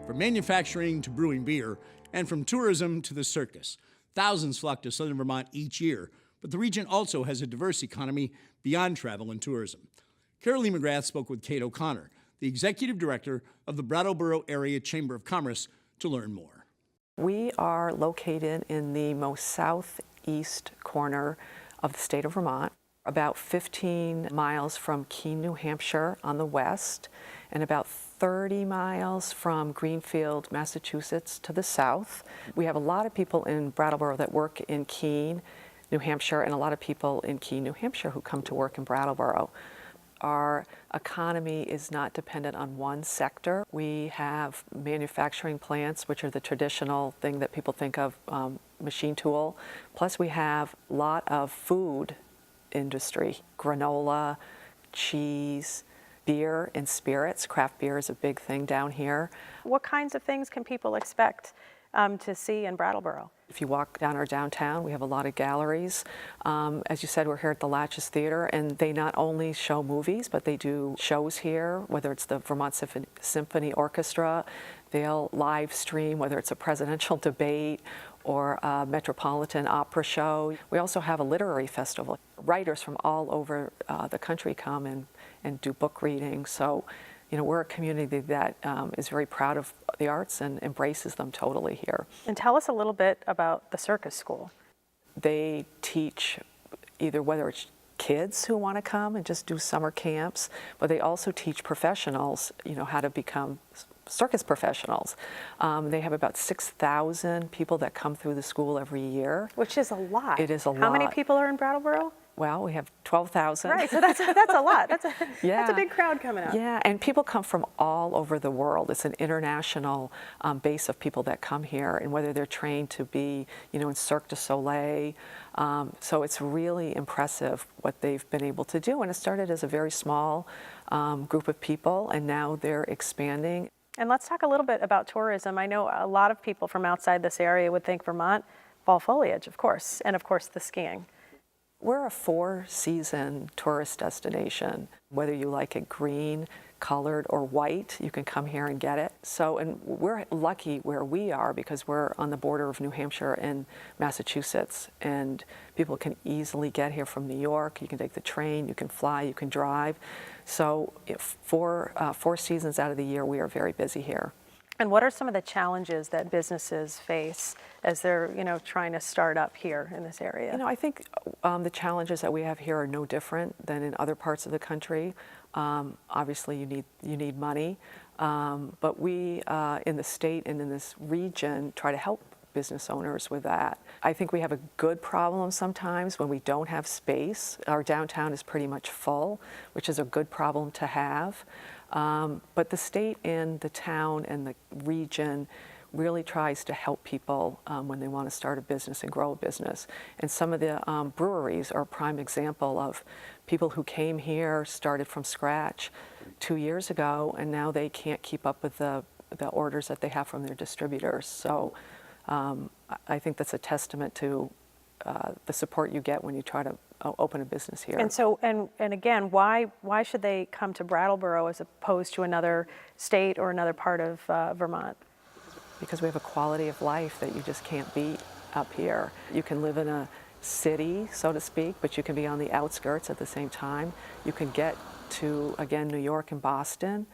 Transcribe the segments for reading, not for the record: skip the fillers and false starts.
From manufacturing to brewing beer, and from tourism to the circus, thousands flock to Southern Vermont each year, but the region also has a diverse economy beyond travel and tourism. Carolee McGrath spoke with Kate O'Connor, the executive director of the Brattleboro Area Chamber of Commerce, to learn more. We are located in the most southeast corner of the state of Vermont, about 15 miles from Keene, New Hampshire on the west, and about 30 miles from Greenfield, Massachusetts to the south. We have a lot of people in Brattleboro that work in Keene, New Hampshire, and a lot of people in Keene, New Hampshire who come to work in Brattleboro. Our economy is not dependent on one sector. We have manufacturing plants, which are the traditional thing that people think of, machine tool. Plus we have a lot of food industry, granola, cheese, beer and spirits. Craft beer is a big thing down here. What kinds of things can people expect to see in Brattleboro? If you walk down our downtown, we have a lot of galleries. As you said, we're here at the Latches Theater, and they not only show movies, but they do shows here, whether it's the Vermont Symphony Orchestra. They'll live stream, whether it's a presidential debate or a Metropolitan Opera show. We also have a literary festival. Writers from all over the country come and do book readings. So, you know, we're a community that is very proud of the arts and embraces them totally here. And tell us a little bit about the circus school. They teach either whether it's kids who want to come and just do summer camps, but they also teach professionals, you know, how to become circus professionals. They have about 6,000 people that come through the school every year. Which is a lot. It is a lot. How many people are in Brattleboro? Well, we have 12,000. Right, so that's a lot. That's a big crowd coming out. Yeah, and people come from all over the world. It's an international base of people that come here, and whether they're trained to be, you know, in Cirque du Soleil. So it's really impressive what they've been able to do. And it started as a very small group of people, and now they're expanding. And let's talk a little bit about tourism. I know a lot of people from outside this area would think Vermont, fall foliage, of course, and of course the skiing. We're a four-season tourist destination. Whether you like it green, colored, or white, you can come here and get it. So, and we're lucky where we are because we're on the border of New Hampshire and Massachusetts, and people can easily get here from New York. You can take the train, you can fly, you can drive. So, four seasons out of the year, we are very busy here. And what are some of the challenges that businesses face as they're, you know, trying to start up here in this area? You know, I think the challenges that we have here are no different than in other parts of the country. Obviously, you need money, but we in the state and in this region try to help business owners with that. I think we have a good problem sometimes when we don't have space. Our downtown is pretty much full, which is a good problem to have. But the state and the town and the region really tries to help people when they want to start a business and grow a business. And some of the breweries are a prime example of people who came here, started from scratch 2 years ago, and now they can't keep up with the orders that they have from their distributors. So I think that's a testament to the support you get when you try to open a business here. And so, and again, why should they come to Brattleboro as opposed to another state or another part of Vermont? Because we have a quality of life that you just can't beat up here. You can live in a city, so to speak, but you can be on the outskirts at the same time. You can get to, again, New York and Boston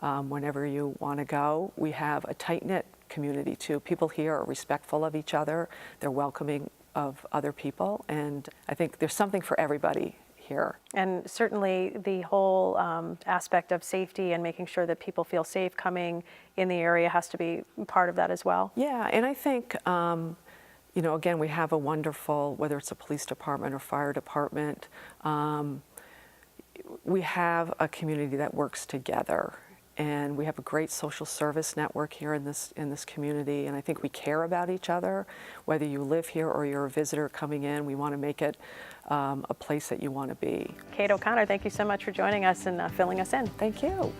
whenever you want to go. We have a tight-knit community too. People here are respectful of each other. They're welcoming of other people, and I think there's something for everybody here. And certainly the whole aspect of safety and making sure that people feel safe coming in the area has to be part of that as well. Yeah, and I think, you know, again, we have a wonderful, whether it's a police department or fire department, we have a community that works together. And we have a great social service network here in this community, and I think we care about each other. Whether you live here or you're a visitor coming in, we want to make it a place that you want to be. Kate O'Connor, thank you so much for joining us and filling us in. Thank you.